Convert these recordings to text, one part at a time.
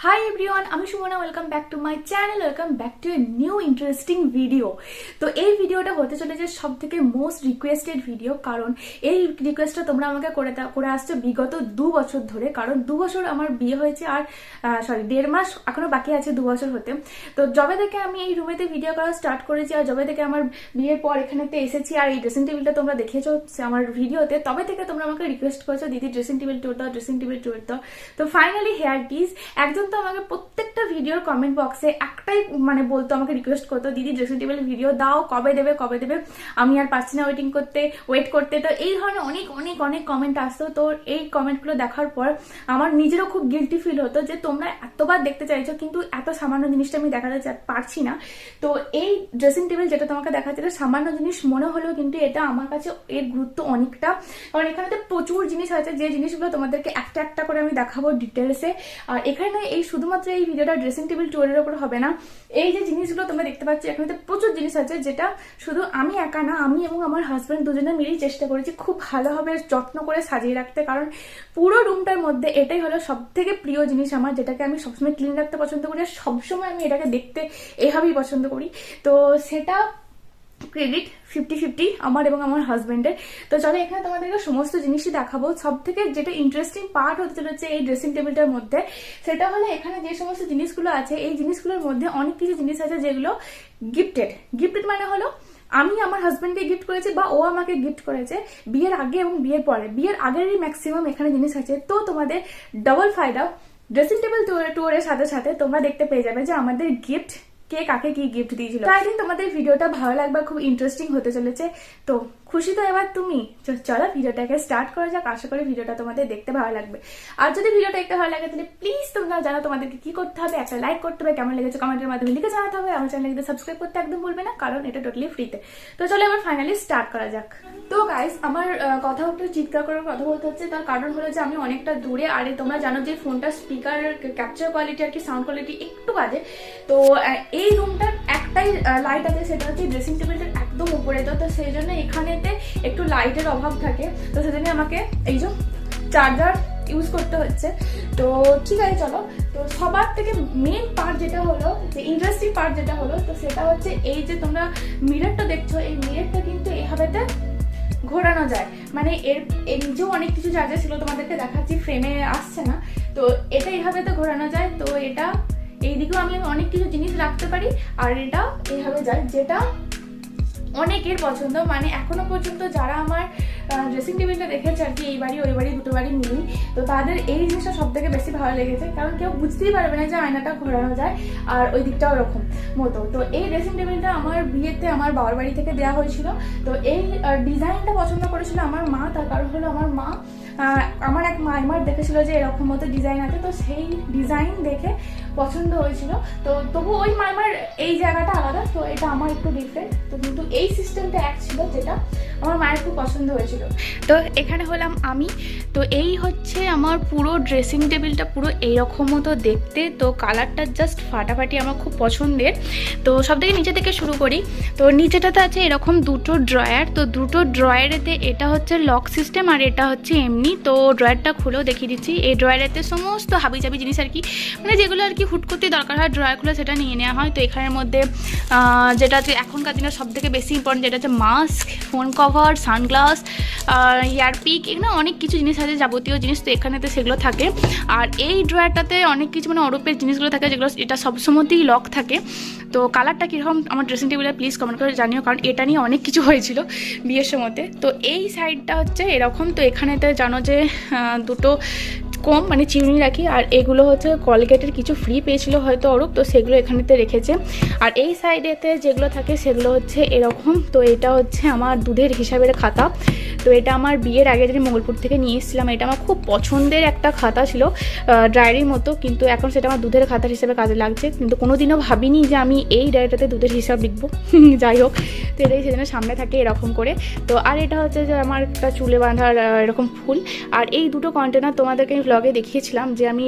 Hi everyone, আমি Sumana. Welcome back to my channel, welcome back to a new interesting video. তো এই ভিডিওটা হতে চলেছে সব থেকে মোস্ট রিকোয়েস্টেড ভিডিও, কারণ এই রিকোয়েস্টটা তোমরা আমাকে করে আসছো বিগত 2 বছর ধরে। কারণ 2 বছর আমার বিয়ে হয়েছে, আর 1.5 মাস এখনো বাকি আছে 2 বছর হতে। তো যবে থেকে আমি এই রুমেতে ভিডিও করা স্টার্ট করেছি, আর যবে থেকে আমার বিয়ের পর এখানেতে এসেছি, আর এই ড্রেসিং টেবিলটা তোমরা দেখেছো আমার ভিডিওতে, তবে থেকে তোমরা আমাকে রিকোয়েস্ট করেছো দিদি ড্রেসিং টেবিল টুর দাও, ড্রেসিং টেবিল টুর দাও। তো ফাইনালি হেয়ার ইট ইজ। একজন তো আমাকে প্রত্যেকটা ভিডিওর কমেন্ট বক্সে একটাই বলতো, আমাকে রিকোয়েস্ট করতো দিদি ড্রেসিং টেবিল ভিডিও দাও, কবে দেবে কবে দেবে, আমি আর পারছি না ওয়েট করতে। তো এই ধরনের অনেক অনেক অনেক কমেন্ট আসতো। তো এই কমেন্টগুলো দেখার পর আমার নিজেরও খুব গিল্টি ফিল হতো যে তোমরা এতবার দেখতে চাইছো, কিন্তু এত সামান্য জিনিসটা আমি দেখাতে পারছি না। তো এই ড্রেসিং টেবিল যেটা তোমাকে দেখাচ্ছিল সামান্য জিনিস মনে হলেও কিন্তু এটা আমার কাছে এর গুরুত্ব অনেকটা। কারণ এখানে প্রচুর জিনিস আছে, যে জিনিসগুলো তোমাদেরকে একটা একটা করে আমি দেখাবো ডিটেলসে। আর এখানে এই শুধুমাত্র এই ভিডিওটা ড্রেসিং টেবিল টুরের উপর হবে না। এই যে জিনিসগুলো তোমরা দেখতে পাচ্ছ, এখানে প্রচুর জিনিস আছে, যেটা শুধু আমি একা না, আমি এবং আমার হাজব্যান্ড দুজনে মিলেই চেষ্টা করেছি খুব ভালোভাবে যত্ন করে সাজিয়ে রাখতে। কারণ পুরো রুমটার মধ্যে এটাই হলো সব থেকে প্রিয় জিনিস আমার, যেটাকে আমি সবসময় ক্লিন রাখতে পছন্দ করি, আর সবসময় আমি এটাকে দেখতে এভাবেই পছন্দ করি। তো সেটা ক্রেডিট 50-50 আমার এবং আমার হাজবেন্ডের। তো চলো এখানে তোমাদেরকে সমস্ত জিনিসই দেখাবো। সব থেকে যেটা ইন্টারেস্টিং পার্ট হতে চলেছে এই ড্রেসিং টেবিলটার মধ্যে, সেটা হলো এখানে যে সমস্ত জিনিসগুলো আছে, এই জিনিসগুলোর মধ্যে অনেক কিছু জিনিস আছে যেগুলো গিফটেড মানে হলো আমি আমার হাজবেন্ডকে গিফট করেছি বা ও আমাকে গিফট করেছে বিয়ের আগে এবং বিয়ের পরে। বিয়ের আগেরই ম্যাক্সিমাম এখানে জিনিস আছে। তো তোমাদের ডবল ফায়দা, ড্রেসিং টেবিল টুরের সাথে সাথে তোমরা দেখতে পেয়ে যাবে যে আমাদের গিফট কে কাকে কি গিফট দিয়েছিল। তো আই থিঙ্ক তোমাদের ভিডিওটা ভালো লাগবে, খুব ইন্টারেস্টিং হতে চলেছে। তো খুশি তো এবার তুমি? চলো ভিডিওটাকে স্টার্ট করা যাক। আশা করি ভিডিওটা তোমাদের দেখতে ভালো লাগবে। আর যদি ভিডিওটা একটু ভালো লাগে তাহলে প্লিজ তোমরা জানো তোমাদেরকে কি করতে হবে, একটা লাইক করতে হবে, কেমন লেগেছে কমেন্টের মাধ্যমে লিখে জানাতে হবে। আমার চ্যানেলকে সাবস্ক্রাইব করতে একদম ভুলবে না, কারণ এটা টোটালি ফ্রিতে। তো চলো এবার ফাইনালি স্টার্ট করা যাক। তো গাইস, আমার কথা একটু চিৎকার করে কথা বলতে হচ্ছে, তার কারণ হলো যে আমি অনেকটা দূরে, আর তোমরা জানো যে ফোনটা স্পিকার ক্যাপচার কোয়ালিটি আর কি সাউন্ড কোয়ালিটি একটু বাজে। তো এই রুমটার একটাই লাইট আছে, সেটা হচ্ছে ড্রেসিং টেবিলটার একদম উপরে। তো সেই জন্য এখানেতে একটু লাইটের অভাব থাকে। তো সেজন্য আমাকে এই যে চার্জার ইউজ করতে হচ্ছে। তো ঠিক আছে চলো। তো সবার থেকে মেন পার্ট যেটা হলো, যে ইন্টারেস্টিং পার্ট যেটা হলো, তো সেটা হচ্ছে এই যে তোমরা মিররটা দেখছো, এই মিররটা কিন্তু এইভাবেতে ঘোরানো যায়। মানে এর নিজেও অনেক কিছু চার্জার ছিল, তোমাদেরকে দেখাচ্ছি, ফ্রেমে আসছে না। তো এটা এইভাবে তো ঘোরানো যায়। তো এটা এইদিকেও আমি অনেক কিছু জিনিস রাখতে পারি, আর এটা এইভাবে যায়, যেটা অনেকের পছন্দ। মানে এখনো পর্যন্ত যারা আমার ড্রেসিং টেবিলটা দেখেছে আর কি, এই বাড়ি ওই বাড়ি দুটো বাড়ি মিলিয়ে, তো তাদের এই জিনিসটা সব থেকে বেশি ভালো লেগেছে। কারণ কেউ বুঝতেই পারবে না যে আয়নাটা ঘোরানো যায়, আর ওই দিকটাও ওরকম মতো। তো এই ড্রেসিং টেবিলটা আমার বিয়েতে আমার বাবার বাড়ি থেকে দেওয়া হয়েছিল। তো এই ডিজাইনটা পছন্দ করেছিল আমার মা। তার কারণ হলো আমার মা আমার এক মাইমার দেখেছিল যে এরকম মতো ডিজাইন আছে, তো সেই ডিজাইন দেখে পছন্দ হয়েছিল। তো তবু ওই মাইমার এই জায়গাটা আলাদা, তো এটা আমার একটু ডিফারেন্ট। তো কিন্তু এই সিস্টেমটা এক ছিল, যেটা আমার মায়ের খুব পছন্দ হয়েছিল। তো এখানে হলাম আমি। তো এই হচ্ছে আমার পুরো ড্রেসিং টেবিলটা, পুরো এইরকম মতো দেখতে। তো কালারটা জাস্ট ফাটাফাটি, আমার খুব পছন্দের। তো সব থেকে নিচে থেকে শুরু করি। তো নিচেটাতে আছে এরকম দুটো ড্রয়ার। তো দুটো ড্রয়ারেতে এটা হচ্ছে লক সিস্টেম, আর এটা হচ্ছে এমনি। তো ড্রয়ারটা খুলেও দেখিয়ে দিচ্ছি। এই ড্রয়ারেতে সমস্ত হাবিজাবি জিনিস আর কি, মানে যেগুলো আর কি হুট করতে দরকার হয় ড্রয়ার খুলে সেটা নিয়ে নেওয়া হয়। তো এখানের মধ্যে যেটা হচ্ছে এখনকার দিনে সব থেকে বেশি ইম্পর্টেন্ট, যেটা হচ্ছে মাস্ক, ফোন কভার, সানগ্লাস, ইয়ারপিক, এগুলো অনেক কিছু জিনিস আছে, যাবতীয় জিনিস। তো এখানেতে সেগুলো থাকে। আর এই ড্রয়ারটাতে অনেক কিছু অরূপের জিনিসগুলো থাকে, যেগুলো এটা সবসময়তেই লক থাকে। তো কালারটা কীরকম আমার ড্রেসিং টেবিলে প্লিজ কমেন্ট করে জানিও, কারণ এটা নিয়ে অনেক কিছু হয়েছিল বিয়ের সময়তে। তো এই সাইডটা হচ্ছে এরকম। তো এখানেতে জানো যে দুটো কম চিমনি রাখি, আর এগুলো হচ্ছে কলগেটের কিছু ফ্রি পেয়েছিল হয়তো অরূপ, তো সেগুলো এখানেতে রেখেছে। আর এই সাইডেতে যেগুলো থাকে সেগুলো হচ্ছে এরকম। তো এটা হচ্ছে আমার দুধের হিসাবের খাতা। তো এটা আমার বিয়ের আগে যদি মঙ্গলপুর থেকে নিয়ে এসেছিলাম, এটা আমার খুব পছন্দের একটা খাতা ছিল, ডায়েরির মতো। কিন্তু এখন সেটা আমার দুধের খাতার হিসেবে কাজে লাগছে। কিন্তু কোনোদিনও ভাবিনি যে আমি এই ডায়েরিটাতে দুধের হিসাব লিখবো। যাই হোক, তো এটাই সেজন্য সামনে থাকে এরকম করে। তো আর এটা হচ্ছে যে আমার একটা চুলে বাঁধার এরকম ফুল। আর এই দুটো কন্টেনার তোমাদেরকে আমি ব্লগে দেখিয়েছিলাম যে আমি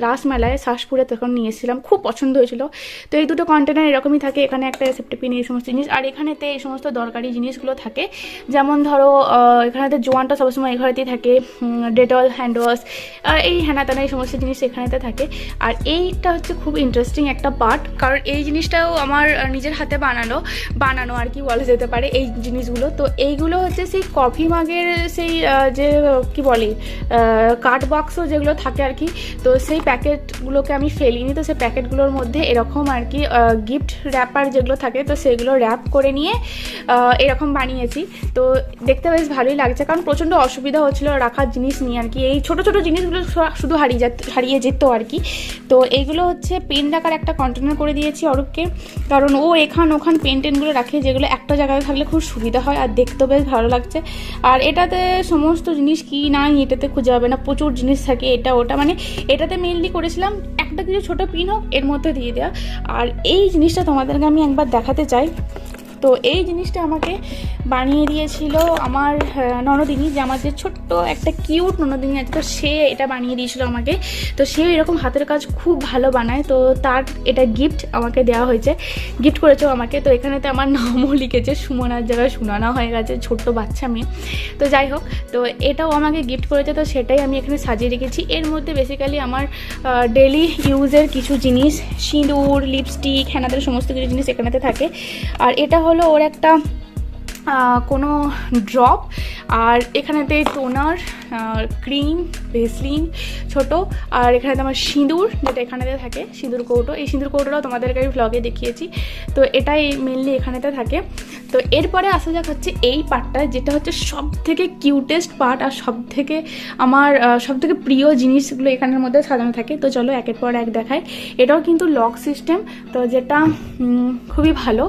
রাসমেলায় শাসপুরে তখন নিয়ে এসেছিলাম, খুব পছন্দ হয়েছিল। তো এই দুটো কন্টেনার এরকমই থাকে। এখানে একটা সেফটি পিন, এই সমস্ত জিনিস। আর এখানেতে এই সমস্ত দরকারি জিনিসগুলো থাকে, যেমন ধরো এখানেতে জোয়ানটা সবসময় এই ঘরেতেই থাকে, ডেটল, হ্যান্ড ওয়াশ, এই হ্যানা ত্যানা এই সমস্ত জিনিস এখানেতে থাকে। আর এইটা হচ্ছে খুব ইন্টারেস্টিং একটা পার্ট, কারণ এই জিনিসটাও আমার নিজের হাতে বানানো আর কি বলা যেতে পারে এই জিনিসগুলো। তো এইগুলো হচ্ছে সেই কফি মাগের সেই যে কি বলি কার্ড বক্সও যেগুলো থাকে আর কি, তো সেই প্যাকেটগুলোকে আমি ফেলিনি, তো সেই প্যাকেটগুলোর মধ্যে এরকম আর কি গিফট র্যাপার যেগুলো থাকে তো সেগুলো র্যাপ করে নিয়ে এরকম বানিয়েছি। তো দেখতে বেশ ভালোই লাগছে, কারণ প্রচণ্ড অসুবিধা হচ্ছিলো রাখার জিনিস নিয়ে আর কি, এই ছোটো ছোটো জিনিসগুলো শুধু হারিয়ে যেত আর কি। তো এইগুলো হচ্ছে পেন রাখার একটা কন্টেনার করে দিয়েছি অরূপকে, কারণ ও ওখান পেন টেনগুলো রাখে, যেগুলো একটা জায়গায় থাকলে খুব সুবিধা হয় আর দেখতেও বেশ ভালো লাগছে। আর এটাতে সমস্ত জিনিস কি নাই এটাতে খুঁজে হবে না, প্রচুর জিনিস থাকে এটা ওটা, মানে এটাতে মেনলি করেছিলাম একটা কিছু ছোটো পিন হোক এর মধ্যে দিয়ে দেওয়া। আর এই জিনিসটা তোমাদেরকে আমি একবার দেখাতে চাই। তো এই জিনিসটা আমাকে বানিয়ে দিয়েছিল আমার ননদিনী, যে আমার যে ছোট্ট একটা কিউট ননদিনী আছে, তো সে এটা বানিয়ে দিয়েছিল আমাকে। তো সে এরকম হাতের কাজ খুব ভালো বানায়, তো তার এটা গিফট আমাকে দেওয়া হয়েছে, গিফট করেছেও আমাকে। তো এখানেতে আমার নামও লিখেছে, সুমনার জায়গায় সুনানা হয়ে গেছে, ছোট্ট বাচ্চা মেয়ে। তো যাই হোক, তো এটাও আমাকে গিফট করেছে, তো সেটাই আমি এখানে সাজিয়ে রেখেছি। এর মধ্যে বেসিক্যালি আমার ডেলি ইউজের কিছু জিনিস, সিঁদুর, লিপস্টিক, হ্যানাদের সমস্ত কিছু জিনিস এখানেতে থাকে। আর এটা হলো ওর একটা কোনো ড্রপ, আর এখানেতে টোনার, ক্রিম, ভেসলিন ছোট, আর এখানেতে আমার সিঁদুর যেটা এখানেতে থাকে, সিঁদুর কৌটো। এই সিঁদুর কৌটোটাও তোমাদেরকে আমি ভ্লগে দেখিয়েছি। তো এটাই মেনলি এখানেতে থাকে। তো এরপরে আসা যাক হচ্ছে এই পার্টটা, যেটা হচ্ছে সব থেকে কিউটেস্ট পার্ট আর আমার সব থেকে প্রিয় জিনিসগুলো এখানের মধ্যে সাজানো থাকে। তো চলো একের পর এক দেখাই। এটাও কিন্তু লক সিস্টেম, তো যেটা খুবই ভালো।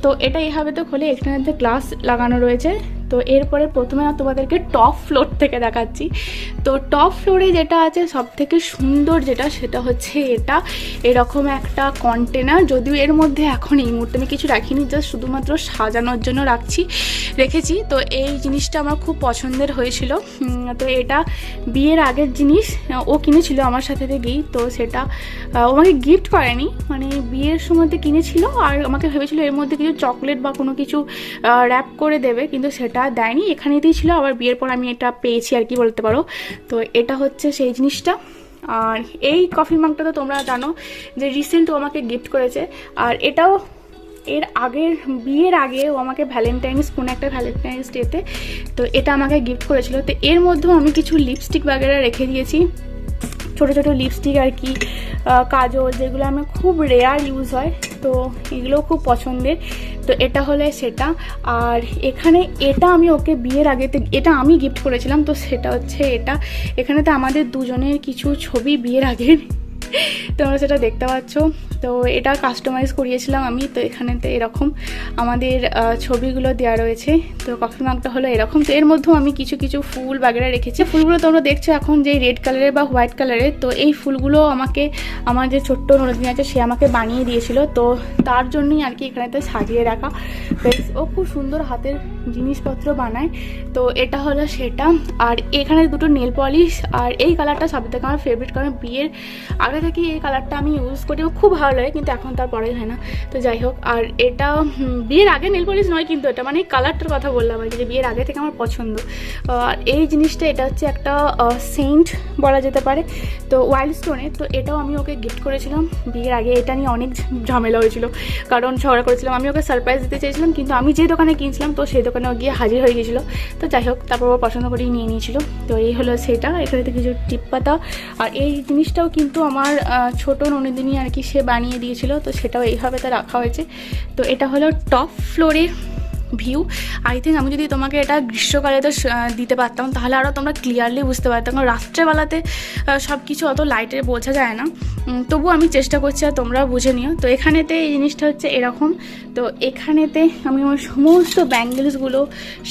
তো এটা এইভাবে তো খোলে, এখানেতে গ্লাস লাগানো রয়েছে। তো এরপরে প্রথমে তোমাদেরকে টপ ফ্লোর থেকে দেখাচ্ছি। তো টপ ফ্লোরে যেটা আছে সব থেকে সুন্দর যেটা, সেটা হচ্ছে এটা এরকম একটা কন্টেনার। যদিও এর মধ্যে এখন এই মুহূর্তে আমি কিছু রাখিনি, জাস্ট শুধুমাত্র সাজানোর জন্য রেখেছি। তো এই জিনিসটা আমার খুব পছন্দের হয়েছিল। তো এটা বিয়ের আগের জিনিস, ও কিনেছিল আমার সাথে থেকেই। তো সেটা ও আমাকে গিফট করেনি, মানে বিয়ের সময়তে কিনেছিল, আর আমাকে ভেবেছিল এর মধ্যে কিছু চকলেট বা কোনো কিছু র্যাপ করে দেবে, কিন্তু সেটা দেয়নি, এখানেতেই ছিল। আবার বিয়ের পর আমি এটা পেয়েছি আর কি বলতে পারো। তো এটা হচ্ছে সেই জিনিসটা। আর এই কফি মাগটা তো তোমরা জানো যে রিসেন্ট ও আমাকে গিফট করেছে। আর এটাও বিয়ের আগে ও আমাকে কোনো একটা ভ্যালেন্টাইন্স ডেতে তো এটা আমাকে গিফট করেছিল। তো এর মধ্যেও আমি কিছু লিপস্টিক বাগেরা রেখে দিয়েছি, ছোটো ছোটো লিপস্টিক আর কি, কাজল, যেগুলো আমার খুব রেয়ার ইউজ হয়, তো এগুলোও খুব পছন্দের। তো এটা হলে সেটা। আর এখানে এটা আমি ওকে বিয়ের আগেতে এটা আমি গিফট করেছিলাম, তো সেটা হচ্ছে এটা। এখানে তো আমাদের দুজনের কিছু ছবি বিয়ের আগের, তোমরা সেটা দেখতে পাচ্ছ। তো এটা কাস্টমাইজ করিয়েছিলাম আমি। তো এখানেতে এরকম আমাদের ছবিগুলো দেওয়া রয়েছে। তো কফি মাগটা হলো এরকম। তো এর মধ্যেও আমি কিছু কিছু ফুল বাগেরা রেখেছি। ফুলগুলো তোমরা দেখছো এখন যে রেড কালারের বা হোয়াইট কালারের। তো এই ফুলগুলো আমাকে আমার যে ছোট্ট ননদিনী আছে সে আমাকে বানিয়ে দিয়েছিল, তো তার জন্যই আর কি এখানেতে সাজিয়ে রাখা। বেশ ও খুব সুন্দর হাতের জিনিসপত্র বানায়। তো এটা হলো সেটা। আর এখানে দুটো নেল পলিশ, আর এই কালারটা সব থেকে আমার ফেভারিট, কারণ বিয়ের আগে থেকে এই কালারটা আমি ইউজ করি, খুব ভালো লাগে, কিন্তু এখন তার পরেই হয় না। তো যাই হোক, আর এটা বিয়ের আগে নেল পলিশ নয়, কিন্তু এটা মানে কালারটার কথা বললাম আর কি, যে বিয়ের আগে থেকে আমার পছন্দ। আর এই জিনিসটা এটা হচ্ছে একটা সেন্ট বলা যেতে পারে, তো ওয়াইল্ড স্টোনের। তো এটাও আমি ওকে গিফট করেছিলাম বিয়ের আগে। এটা নিয়ে অনেক ঝামেলা হয়েছিল, কারণ ঝগড়া করেছিলাম। আমি ওকে সারপ্রাইজ দিতে চেয়েছিলাম, কিন্তু আমি যে দোকানে কিনছিলাম তো সেই দোকানেও গিয়ে হাজির হয়ে গেছিলো। তো যাই হোক, তারপর ও পছন্দ করেই নিয়ে নিয়েছিল। তো এই হলো সেটা। এখানে তো কিছু টিপ পাতা। আর এই জিনিসটাও কিন্তু আমার ছোটো ননদিনী আর কি সে বানিয়ে দিয়েছিল, তো সেটাও এইভাবে তো রাখা হয়েছে। তো এটা হলো টপ ফ্লোরের ভিউ। আই থিঙ্ক আমি যদি তোমাকে এটা গ্রীষ্মকালে তো দিতে পারতাম, তাহলে আরও তোমরা ক্লিয়ারলি বুঝতে পারতাম, কারণ রাত্রেবেলাতে সব কিছু অত লাইটে বোঝা যায় না। তবু আমি চেষ্টা করছি, আর তোমরা বুঝে নিও। তো এখানেতে এই জিনিসটা হচ্ছে এরকম। তো এখানেতে আমি আমার সমস্ত ব্যাঙ্গেলসগুলো,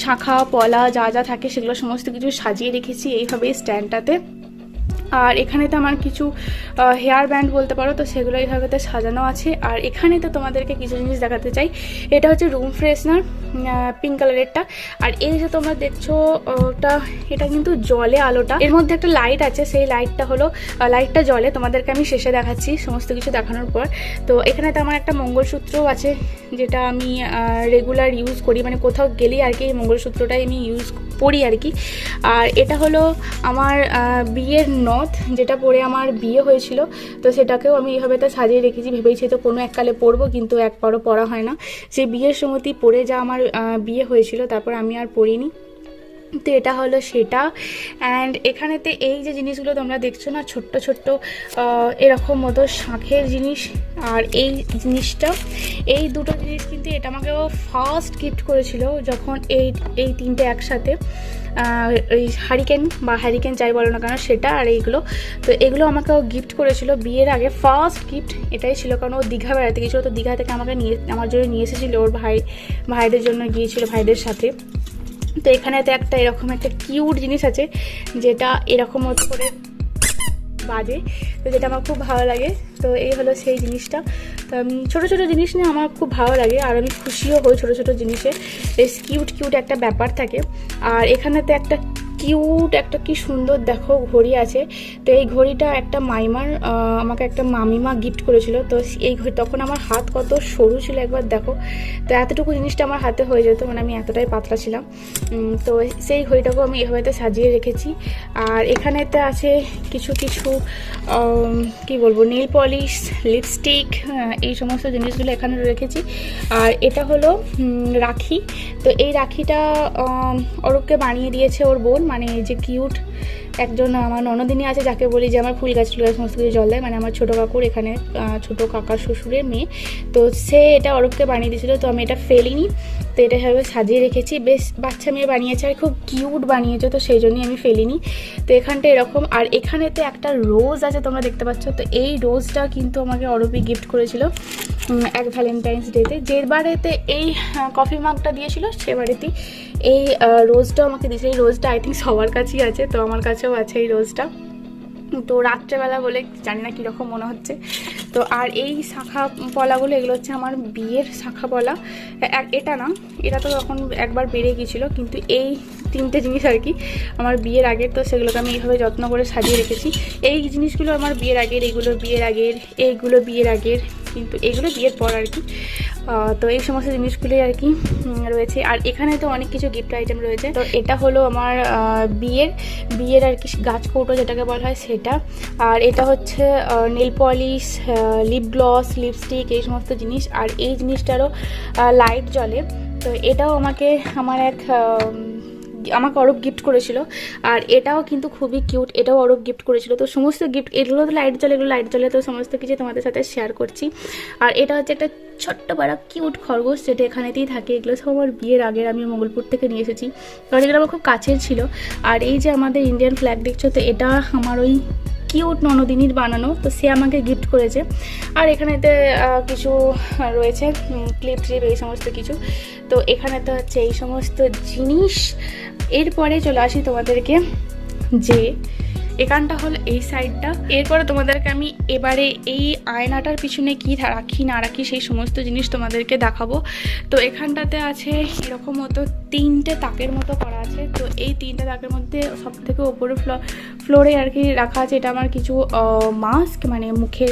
শাঁখা পলা যা যা থাকে সেগুলো সমস্ত কিছু সাজিয়ে রেখেছি এইভাবে স্ট্যান্ডটাতে। আর এখানে তো আমার কিছু হেয়ার ব্যান্ড বলতে পারো, তো সেগুলো এইভাবেতে সাজানো আছে। আর এখানে তো তোমাদেরকে কিছু জিনিস দেখাতে চাই। এটা হচ্ছে রুম ফ্রেশনার, পিঙ্ক কালারেরটা। আর এই যে তোমরা দেখছো ওটা, এটা কিন্তু জলে আলোটা, এর মধ্যে একটা লাইট আছে, সেই লাইটটা জলে। তোমাদেরকে আমি শেষে দেখাচ্ছি সমস্ত কিছু দেখানোর পর। তো এখানে তো আমার একটা মঙ্গলসূত্রও আছে, যেটা আমি রেগুলার ইউজ করি, মানে কোথাও গেলেই আর কি এই মঙ্গলসূত্রটাই আমি ইউজ পরি আর কি। আর এটা হলো আমার বিয়ের নথ, যেটা পরে আমার বিয়ে হয়েছিল, তো সেটাকেও আমি এইভাবে তো সাজিয়ে রেখেছি। ভেবেছি তো কোনো এককালে পরবো, কিন্তু একবারও পরা হয় না। সেই বিয়ের সময়তেই পরে যা আমার বিয়ে হয়েছিল, তারপর আমি আর পরিনি। তো এটা হলো সেটা। অ্যান্ড এখানেতে এই যে জিনিসগুলো তোমরা দেখছো না, ছোট্ট ছোট্ট এরকম মতো শাঁখের জিনিস, আর এই জিনিসটা, এই দুটো জিনিস কিন্তু এটা আমাকে ও ফার্স্ট গিফট করেছিল যখন এই তিনটে একসাথে, ওই হ্যারিকেন যাই বলো না কেন সেটা, আর এইগুলো। তো এগুলো আমাকে ও গিফট করেছিল বিয়ের আগে, ফার্স্ট গিফট এটাই ছিল। কারণ ও দীঘা বেড়াতে গিয়েছিলো, তো দীঘা থেকে আমার জন্য নিয়ে এসেছিলো, ওর ভাইদের জন্য গিয়েছিল, ভাইদের সাথে। তো এখানে তো একটা এরকম একটা কিউট জিনিস আছে, যেটা এরকম মতো করে বাজে, তো যেটা আমার খুব ভালো লাগে। তো এই হলো সেই জিনিসটা। তো ছোটো ছোটো জিনিস নিয়ে আমার খুব ভালো লাগে, আর আমি খুশিও হই ছোটো ছোটো জিনিসে, বেশ কিউট একটা ব্যাপার থাকে। আর এখানেতে একটা কিউট একটা কি সুন্দর দেখো ঘড়ি আছে। তো এই ঘড়িটা একটা আমাকে একটা মামিমা গিফট করেছিল। তো এই ঘড়ি তখন আমার হাত কত সরু ছিল একবার দেখো। তো এতটুকু জিনিসটা আমার হাতে হয়ে যেত, মানে আমি এতটাই পাতলা ছিলাম। তো সেই ঘড়িটাকেও আমি এভাবে সাজিয়ে রেখেছি। আর এখানেতে আছে কিছু কি বলবো, নেল পলিশ, লিপস্টিক, এই সমস্ত জিনিসগুলো এখানে রেখেছি। আর এটা হলো রাখি। তো এই রাখিটা অরূপকে বানিয়ে দিয়েছে ওর বোন, মানে যে কিউট একজন আমার ননদিনী আছে, যাকে বলি যে আমার ফুল গাছ সমস্ত কিছু জল দেয়, মানে আমার ছোটো কাকুর এখানে ছোটো কাকার শ্বশুরের মেয়ে। তো সে এটা অরূপকে বানিয়ে দিয়েছিলো, তো আমি এটা ফেলিনি। তো এটা এভাবে সাজিয়ে রেখেছি, বেশ বাচ্চা মেয়ে বানিয়েছে আর খুব কিউট বানিয়েছে, তো সেই জন্যই আমি ফেলিনি। তো এখানটা এরকম। আর এখানেতে একটা রোজ আছে, তোমরা দেখতে পাচ্ছ। তো এই রোজটা কিন্তু আমাকে অরূপই গিফট করেছিল এক ভ্যালেন্টাইন্স ডেতে। যে বারেতে এই কফি মাগটা দিয়েছিল, সে বারেতেই এই রোজটাও আমাকে দিয়েছে। এই রোজটা আই থিঙ্ক সবার কাছেই আছে, তো আমার কাছেও আছে এই রোজটা। তো রাত্রেবেলা বলে জানি না কীরকম মনে হচ্ছে। তো আর এই শাঁখা পলাগুলো, এগুলো হচ্ছে আমার বিয়ের শাঁখা পলা। এটা না, এটা তো তখন একবার বেড়ে গিয়েছিলো, কিন্তু এই তিনটে জিনিস আর কি আমার বিয়ের আগের। তো সেগুলোকে আমি এইভাবে যত্ন করে সাজিয়ে রেখেছি। এই জিনিসগুলো আমার বিয়ের আগের, এইগুলো বিয়ের আগের, এইগুলো বিয়ের আগের, কিন্তু এগুলো বিয়ের পর আর কি। তো এই সমস্ত জিনিসগুলোই আর কি রয়েছে। আর এখানে তো অনেক কিছু গিফট আইটেম রয়েছে। তো এটা হলো আমার বিয়ের আর কি গাছ কৌটো যেটাকে বলা হয় সেটা। আর এটা হচ্ছে nail polish, lip gloss, lipstick, এই সমস্ত জিনিস। আর এই জিনিসটারও লাইট জ্বলে। তো এটাও আমাকে অরূপ গিফট করেছিল। আর এটাও কিন্তু খুবই কিউট, এটাও অরূপ গিফট করেছিল। তো সমস্ত গিফট, এগুলো তো লাইট জ্বলে, তো সমস্ত কিছু তোমাদের সাথে শেয়ার করছি। আর এটা হচ্ছে একটা ছোট্ট বড় কিউট খরগোশ, যেটা এখানেতেই থাকে। এগুলো সব আমার বিয়ের আগের, আমি মঙ্গলপুর থেকে নিয়ে এসেছি, কারণ এগুলো আমার খুব কাছের ছিল। আর এই যে আমাদের ইন্ডিয়ান ফ্ল্যাগ দেখছো, তো এটা আমার ওই কিউট ননদিনীর বানানো, তো সে আমাকে গিফট করেছে। আর এখানেতে কিছু রয়েছে ক্লিপ ট্রিপ, এই সমস্ত কিছু। তো এখানেতে হচ্ছে এই সমস্ত জিনিস। এরপরে চলে আসি তোমাদেরকে, যে এখানটা হলো এই সাইডটা। এরপরে তোমাদেরকে আমি এবারে এই আয়নাটার পিছনে কি রাখি না রাখি সেই সমস্ত জিনিস তোমাদেরকে দেখাবো। তো এখানটাতে আছে এরকম মতো তিনটে তাকের মতো করা আছে। তো এই তিনটে তাকের মধ্যে সব থেকে ওপরে ফ্লোরে আর কি রাখা আছে এটা আমার কিছু মাস্ক, মানে মুখে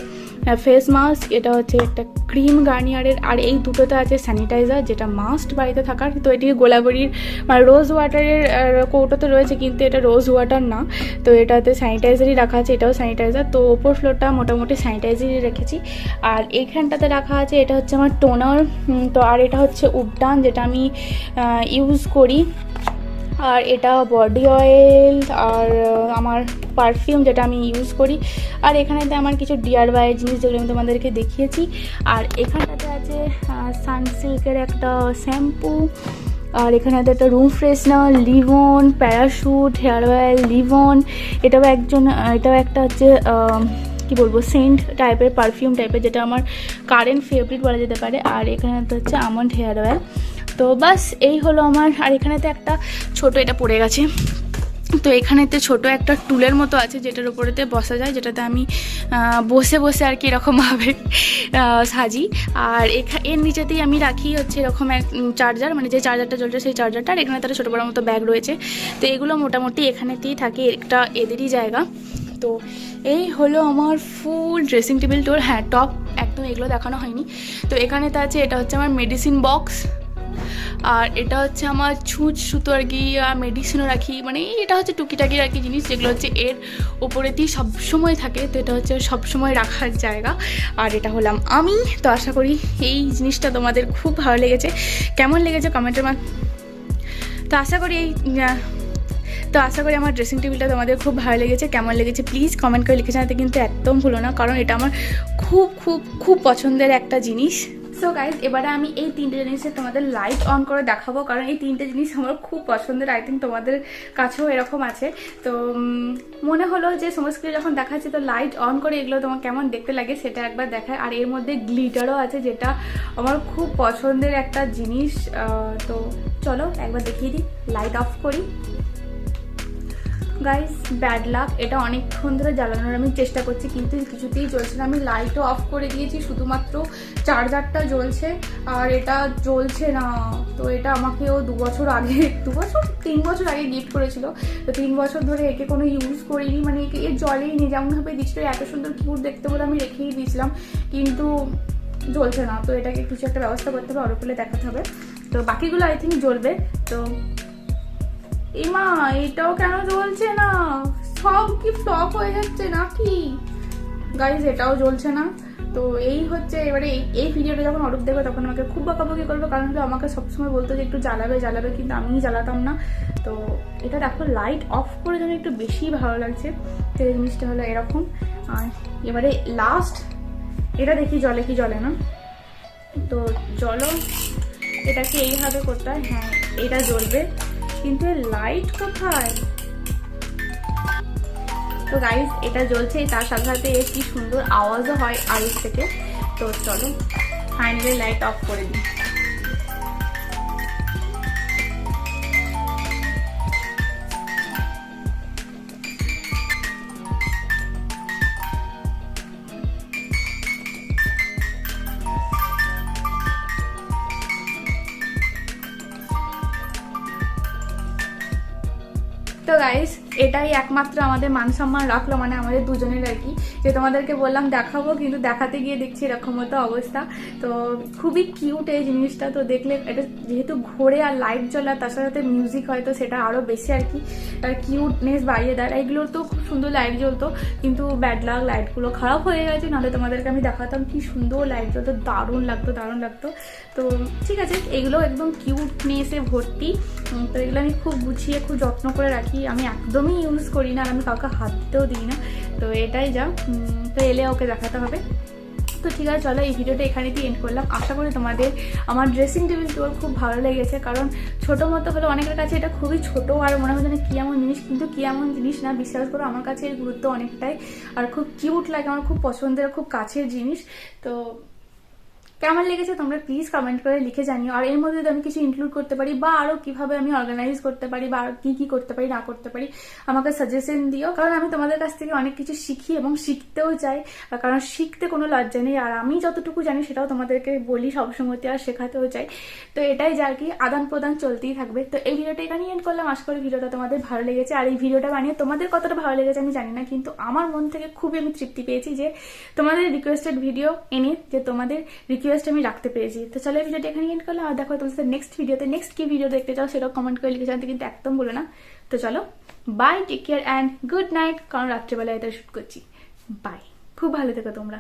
ফেস মাস্ক। এটা হচ্ছে একটা ক্রিম গার্নিয়ারের। আর এই দুটোতে আছে স্যানিটাইজার, যেটা মাস্ট বাড়িতে থাকার। তো এটি গোলাবরির মানে রোজ ওয়াটারের কৌটোতে রয়েছে, কিন্তু এটা রোজ ওয়াটার না। তো এটাতে স্যানিটাইজারই রাখা আছে, এটাও স্যানিটাইজার। তো ওপর ফ্লোরটা মোটামুটি স্যানিটাইজারই রেখেছি। আর এইখানটাতে রাখা আছে, এটা হচ্ছে আমার টোনার। তো আর এটা হচ্ছে উবটান, যেটা আমি ইউজ করি। আর এটা বডি অয়েল, আর আমার পারফিউম যেটা আমি ইউজ করি। আর এখানেতে আমার কিছু DIY জিনিস যেগুলো আমি তোমাদেরকে দেখিয়েছি। আর এখানটাতে আছে সানসিল্কের একটা শ্যাম্পু। আর এখানে একটা room freshener, Livon, Parachute, hair oil, Livon. এটাও একটা হচ্ছে কি বলবো, সেন্ট টাইপের, পারফিউম টাইপের, যেটা আমার কারেন্ট ফেভারিট বলা যেতে পারে। আর এখানে হচ্ছে আমন্ড হেয়ার অয়েল। তো বাস এই হলো আমার। আর এখানেতে একটা ছোট, এটা পড়ে গেছে, তো এখানেতে ছোট একটা টুলের মতো আছে যেটার উপরেতে বসা যায়, যেটাতে আমি বসে বসে আর কি এরকমভাবে সাজি। আর এর নিচেতেই আমি রাখি হচ্ছে এরকম এক চার্জার, মানে যে চার্জারটা জ্বলছে সেই চার্জারটা। আর এখানে তার ছোটো বড়ো মতো ব্যাগ রয়েছে। তো এগুলো মোটামুটি এখানেতেই থাকে, একটা এদেরই জায়গা। তো এই হলো আমার ফুল ড্রেসিং টেবিল ট্যুর। হ্যাঁ, টপ একদম এগুলো দেখানো হয়নি। তো এখানেতে আছে, এটা হচ্ছে আমার মেডিসিন বক্স, আর এটা হচ্ছে আমার ছুঁচ সুতো আর কি, মেডিসিনও রাখি, মানে এটা হচ্ছে টুকিটাকি আর কি জিনিস যেগুলো হচ্ছে এর ওপরেতেই সবসময় থাকে। তো এটা হচ্ছে সবসময় রাখার জায়গা। আর এটা হলাম আমি। তো আশা করি এই জিনিসটা তোমাদের খুব ভালো লেগেছে। কেমন লেগেছে কমেন্টের তো আশা করি আমার ড্রেসিং টেবিলটা তোমাদের খুব ভালো লেগেছে। কেমন লেগেছে প্লিজ কমেন্ট করে লিখে জানাতে কিন্তু একদম ভুলো না, কারণ এটা আমার খুব খুব খুব পছন্দের একটা জিনিস। সো গাইজ, এবারে আমি এই তিনটে জিনিসে তোমাদের লাইট অন করে দেখাবো, কারণ এই তিনটে জিনিস আমার খুব পছন্দের। আই থিঙ্ক তোমাদের কাছেও এরকম আছে। তো মনে হলো যে সমস্ত কিছু যখন দেখাচ্ছি তো লাইট অন করে এগুলো তোমার কেমন দেখতে লাগে সেটা একবার দেখায়। আর এর মধ্যে গ্লিটারও আছে, যেটা আমার খুব পছন্দের একটা জিনিস। তো চলো একবার দেখিয়ে দিই, লাইট অফ করি। গাইস, ব্যাড লাক, এটা অনেকক্ষণ ধরে জ্বালানোর আমি চেষ্টা করছি কিন্তু কিছুতেই জ্বলছে না। আমি লাইটও অফ করে দিয়েছি, শুধুমাত্র চার্জারটা জ্বলছে আর এটা জ্বলছে না। তো এটা আমাকেও 3 বছর আগে গিফট করেছিল। তো 3 বছর ধরে একে কোনো ইউজ করিনি, মানে একে এর জলেই নেই। যেমনভাবে দিচ্ছিল এত সুন্দর কিউট দেখতে বলে আমি রেখেই দিয়েছিলাম, কিন্তু জ্বলছে না। তো এটাকে কিছু একটা ব্যবস্থা করতে হবে, অরোপলে দেখাতে হবে। তো বাকিগুলো আই থিঙ্ক জ্বলবে। তো এমা, এটাও কেন জ্বলছে না? সব কি স্টপ হয়ে যাচ্ছে নাকি গাইজ? এটাও জ্বলছে না। তো এই হচ্ছে এবারে এই ভিডিওটা যখন অরূপ দেখবে তখন আমাকে খুব বকাবকি করবে, কারণ হলো আমাকে সবসময় বলতো যে একটু জ্বালাবে, কিন্তু আমি জ্বালাতাম না। তো এটা দেখো লাইট অফ করে যেন একটু বেশি ভালো লাগছে। তো এই জিনিসটা হলো এরকম। আর এবারে লাস্ট এটা দেখি জ্বলে কি জ্বলে না। তো চলো এটাকে এইভাবে করতে হয়। হ্যাঁ, এটা জ্বলবে, কিন্তু লাইট কোথায়? তো গাইজ, এটা জ্বলছে, তার সাথে সাথে এর কি সুন্দর আওয়াজও হয় আইস থেকে। তো চলো ফাইনালি লাইট অফ করে দিই। তো গাইস, এটাই একমাত্র আমাদের মান সম্মান রাখলো, মানে আমাদের দুজনের আর কি, যে তোমাদেরকে বললাম দেখাবো, কিন্তু দেখাতে গিয়ে দেখছি এরকম মতো অবস্থা। তো খুবই কিউট এই জিনিসটা। তো দেখলে এটা যেহেতু ঘোরে আর লাইট জ্বলা, তার সাথে মিউজিক হয়, তো সেটা আরও বেশি আর কি তার কিউটনেস বাড়িয়ে দেয়। এইগুলোর তো খুব সুন্দর লাইট জ্বলতো, কিন্তু ব্যাড লাক, লাইটগুলো খারাপ হয়ে গেছে, নাহলে তোমাদেরকে আমি দেখাতাম কি সুন্দর লাইট জ্বলতো, দারুণ লাগতো। তো ঠিক আছে, এগুলো একদম কিউটনেসে ভর্তি। তো এগুলো আমি খুব গুছিয়ে খুব যত্ন করে রাখি। আমি একদমই ইউজ করি না, আর আমি কাউকে হাত দিতেও দিই না। তো এটাই যা। তো এলে ওকে দেখাতে হবে। তো ঠিক আছে, চলো এই ভিডিওটা এখানেই এন্ড করলাম। আশা করি তোমাদের আমার ড্রেসিং টেবিল টুর খুব ভালো লেগেছে, কারণ ছোটো মতো হলো, অনেকের কাছে এটা খুবই ছোটো আর মনে হয় যেন কি এমন জিনিস, কিন্তু কি এমন জিনিস না, বিশ্বাস করো আমার কাছে এর গুরুত্ব অনেকটাই। আর খুব কিউট লাগে, আমার খুব পছন্দের, খুব কাছের জিনিস। তো কেমন লেগেছে তোমরা প্লিজ কমেন্ট করে লিখে জানিও। আর এর মধ্যে যদি আমি কিছু ইনক্লুড করতে পারি, বা আরও কীভাবে আমি অর্গানাইজ করতে পারি, বা কী করতে পারি না করতে পারি, আমাকে সাজেশন দিও। কারণ আমি তোমাদের কাছ থেকে অনেক কিছু শিখি এবং শিখতেও চাই, কারণ শিখতে কোনো লজ্জা নেই। আর আমি যতটুকু জানি সেটাও তোমাদেরকে বলি সবসময়, আর শেখাতেও চাই। তো এটাই যা আর কি, আদান প্রদান চলতেই থাকবে। তো এই ভিডিওটা এখানেই এন্ড করলাম। আশা করি ভিডিওটা তোমাদের ভালো লেগেছে। আর এই ভিডিওটা বানিয়ে তোমাদের কতটা ভালো লেগেছে আমি জানি না, কিন্তু আমার মন থেকে খুবই আমি তৃপ্তি পেয়েছি যে তোমাদের রিকোয়েস্টেড ভিডিও এনে, যে তোমাদের রিকোয়েস্ট আমি রাখতে পেরেছি। তো চলো এই ভিডিওটা এখানে এন্ড করলাম। আর দেখো তোমাদের নেক্সট ভিডিওতে নেক্সট কি ভিডিও দেখতে চাও সেটাও কমেন্ট করে লিখে জানতে কিন্তু একদম বলো না। তো চলো bye, take care and good night, কারণ রাত্রেবেলায় এটা শুট করছি। বাই, খুব ভালো থেকো তোমরা।